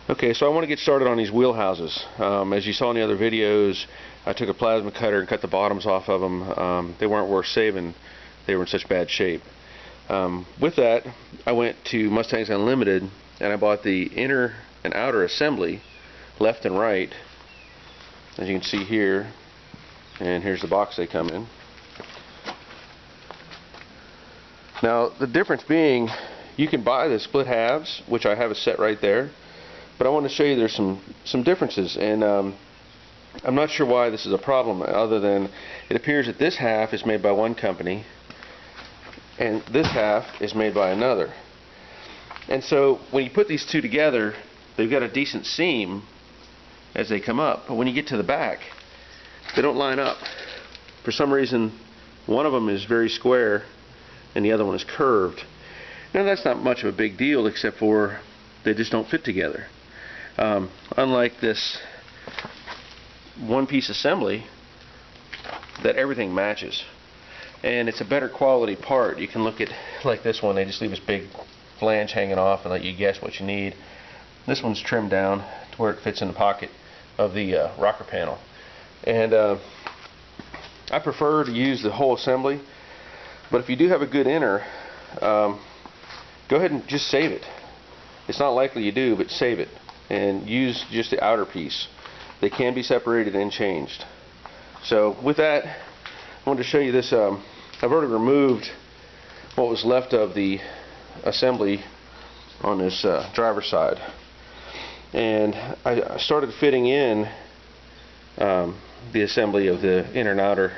Okay, so I want to get started on these wheelhouses. As you saw in the other videos, I took a plasma cutter and cut the bottoms off of them. They weren't worth saving. They were in such bad shape. With that, I went to Mustangs Unlimited and I bought the inner and outer assembly, left and right, as you can see here. And here's the box they come in. Now, the difference being, you can buy the split halves, which I have a set right there. But I want to show you there's some differences, and I'm not sure why this is a problem, other than it appears that this half is made by one company and this half is made by another. And so when you put these two together, they've got a decent seam as they come up, but when you get to the back, they don't line up. For some reason, one of them is very square and the other one is curved. Now, that's not much of a big deal, except for they just don't fit together. Unlike this one-piece assembly that everything matches, and it's a better quality part. You can look at, like this one, they just leave this big flange hanging off and let you guess what you need. This one's trimmed down to where it fits in the pocket of the rocker panel, and I prefer to use the whole assembly, but if you do have a good inner, go ahead and just save it. It's not likely you do, but save it and use just the outer piece. They can be separated and changed. So with that, I wanted to show you this. I've already removed what was left of the assembly on this driver's side, and I started fitting in the assembly of the inner and outer,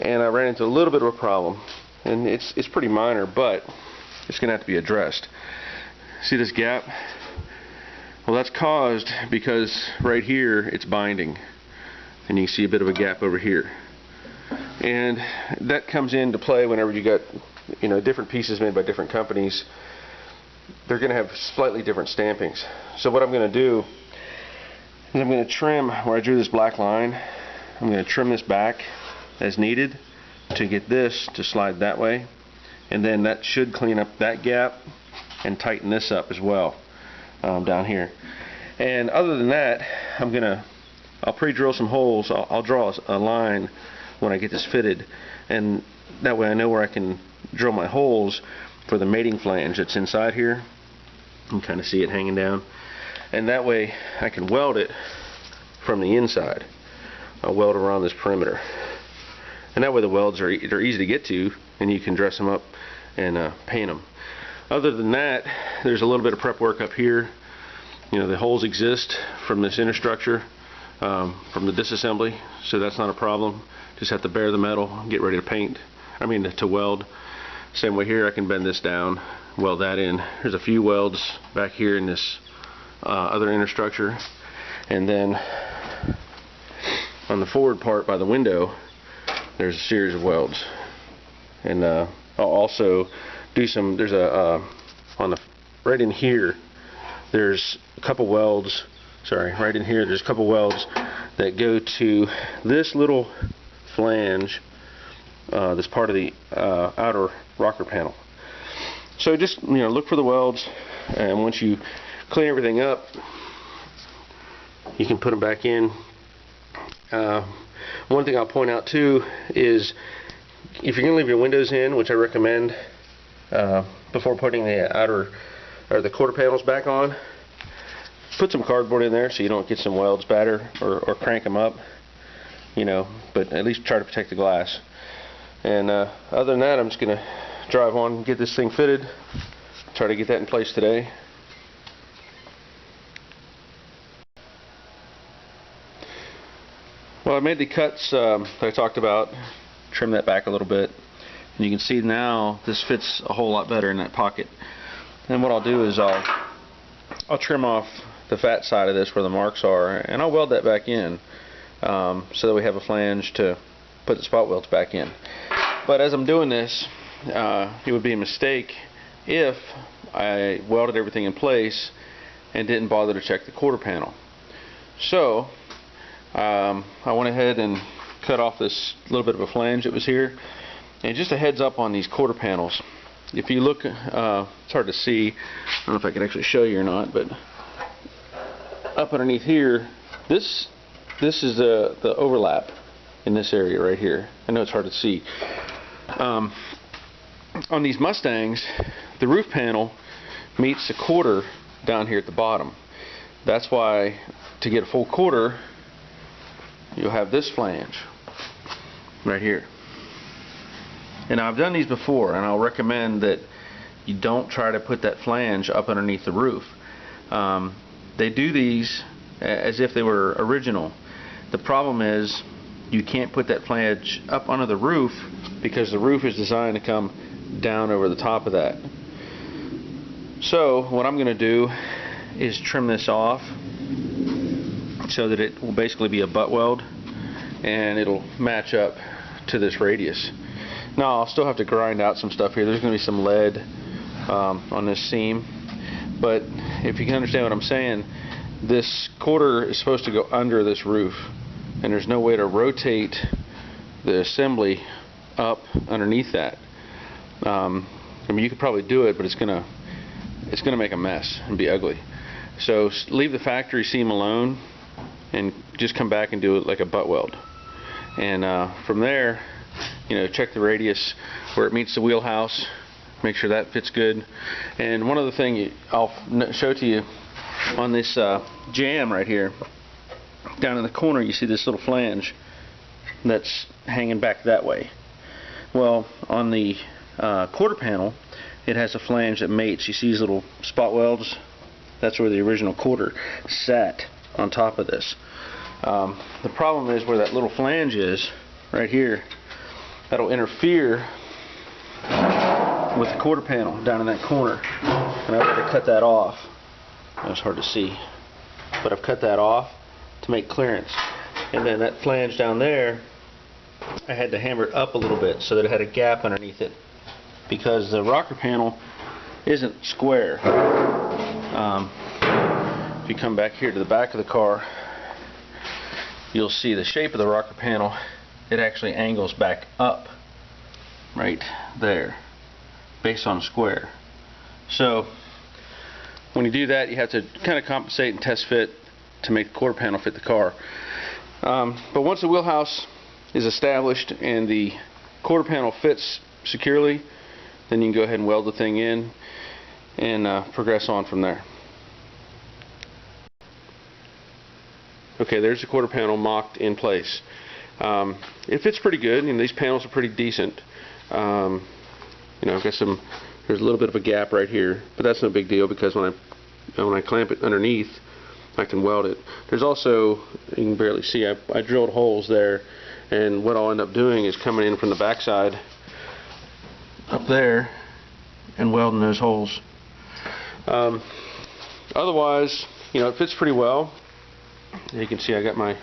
and I ran into a little bit of a problem, and it's pretty minor, but it's going to have to be addressed. See this gap? Well, that's caused because right here it's binding, and you can see a bit of a gap over here, and that comes into play whenever you got, you know, different pieces made by different companies. They're going to have slightly different stampings. So what I'm going to do is I'm going to trim where I drew this black line. I'm going to trim this back as needed to get this to slide that way, and then that should clean up that gap and tighten this up as well down here. And other than that, I'll pre-drill some holes. I'll draw a line when I get this fitted, and that way I know where I can drill my holes for the mating flange that's inside here. You can kind of see it hanging down, and that way I can weld it from the inside. I'll weld around this perimeter, and that way the welds they're easy to get to, and you can dress them up and paint them. Other than that, there's a little bit of prep work up here. You know, the holes exist from this inner structure, from the disassembly, so that's not a problem. Just have to bare the metal, get ready to paint. To weld. Same way here, I can bend this down, weld that in. There's a few welds back here in this other inner structure, and then on the forward part by the window, there's a series of welds. And I'll also do some. There's a right in here. There's a couple welds. Sorry, right in here. There's a couple welds that go to this little flange. This part of the outer rocker panel. So just look for the welds, and once you clean everything up, you can put them back in. One thing I'll point out too is, if you're going to leave your windows in, which I recommend before putting the outer or the quarter panels back on, put some cardboard in there so you don't get some welds batter or crank them up, but at least try to protect the glass. And other than that, I'm just going to drive on and get this thing fitted, try to get that in place today. Well, I made the cuts that I talked about, trim that back a little bit, and you can see now this fits a whole lot better in that pocket. And what I'll do is I'll trim off the fat side of this where the marks are, and I'll weld that back in so that we have a flange to put the spot welds back in. But as I'm doing this, it would be a mistake if I welded everything in place and didn't bother to check the quarter panel. So I went ahead and cut off this little bit of a flange that was here. And just a heads up on these quarter panels. If you look, it's hard to see. I don't know if I can actually show you or not, but up underneath here, this is the overlap in this area right here. I know it's hard to see. On these Mustangs, the roof panel meets the quarter down here at the bottom. That's why to get a full quarter, you'll have this flange right here. And I've done these before, and I'll recommend that you don't try to put that flange up underneath the roof. They do these as if they were original. The problem is you can't put that flange up under the roof because the roof is designed to come down over the top of that. So what I'm going to do is trim this off so that it will basically be a butt weld and it'll match up to this radius. Now I'll still have to grind out some stuff here. There's going to be some lead on this seam, but if you can understand what I'm saying, this quarter is supposed to go under this roof, and there's no way to rotate the assembly up underneath that. I mean, you could probably do it, but it's gonna make a mess and be ugly. So leave the factory seam alone and just come back and do it like a butt weld. And from there, you know, check the radius where it meets the wheelhouse, make sure that fits good. And one other thing I'll show to you on this jam right here, down in the corner you see this little flange that's hanging back that way. Well, on the quarter panel, it has a flange that mates. You see these little spot welds? That's where the original quarter sat on top of this. The problem is where that little flange is, right here, that'll interfere with the quarter panel down in that corner. And I've got to cut that off. It's hard to see, but I've cut that off to make clearance. And then that flange down there, I had to hammer it up a little bit so that it had a gap underneath it, because the rocker panel isn't square. If you come back here to the back of the car, you'll see the shape of the rocker panel. It actually angles back up right there based on a square. So when you do that, you have to kind of compensate and test fit to make the quarter panel fit the car. But once the wheelhouse is established and the quarter panel fits securely, then you can go ahead and weld the thing in and progress on from there. Okay, there's the quarter panel mocked in place. It fits pretty good, and these panels are pretty decent. You know, I've got there's a little bit of a gap right here, but that's no big deal because when I clamp it underneath, I can weld it. There's also, you can barely see, I drilled holes there, and what I'll end up doing is coming in from the backside up there and welding those holes. Otherwise, you know, it fits pretty well. You can see I got my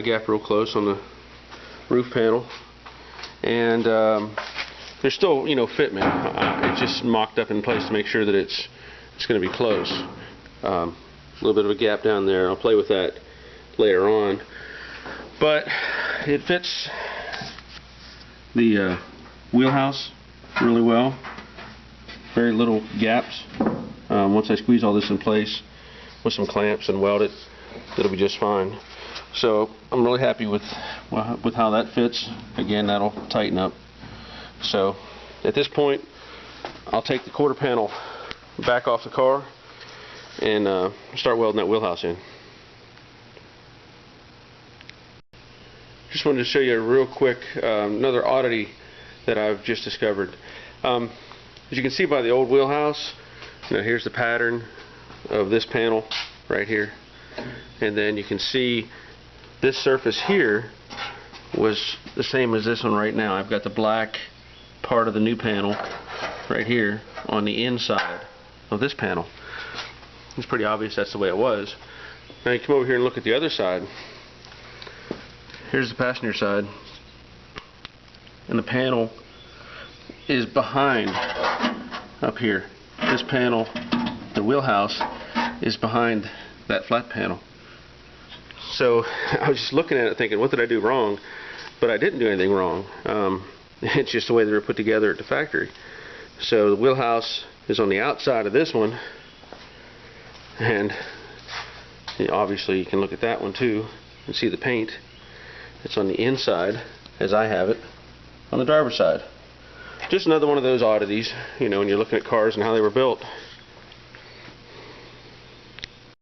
gap real close on the roof panel, and there's still, you know, fitment. It's just mocked up in place to make sure that it's going to be close. A little bit of a gap down there. I'll play with that later on, but it fits the wheelhouse really well. Very little gaps. Once I squeeze all this in place with some clamps and weld it, it'll be just fine. So I'm really happy with how that fits. Again, that'll tighten up. So at this point, I'll take the quarter panel back off the car and start welding that wheelhouse in. Just wanted to show you a real quick another oddity that I've just discovered. As you can see by the old wheelhouse, you know, here's the pattern of this panel right here, and then you can see this surface here was the same as this one right now. I've got the black part of the new panel right here on the inside of this panel. It's pretty obvious that's the way it was. Now you come over here and look at the other side. Here's the passenger side, and the panel is behind up here. This panel, the wheelhouse, is behind that flat panel. So I was just looking at it thinking, what did I do wrong? But I didn't do anything wrong. It's just the way they were put together at the factory. So the wheelhouse is on the outside of this one, and And obviously you can look at that one too and see the paint. It's on the inside, as I have it, on the driver's side. Just another one of those oddities, you know, when you're looking at cars and how they were built.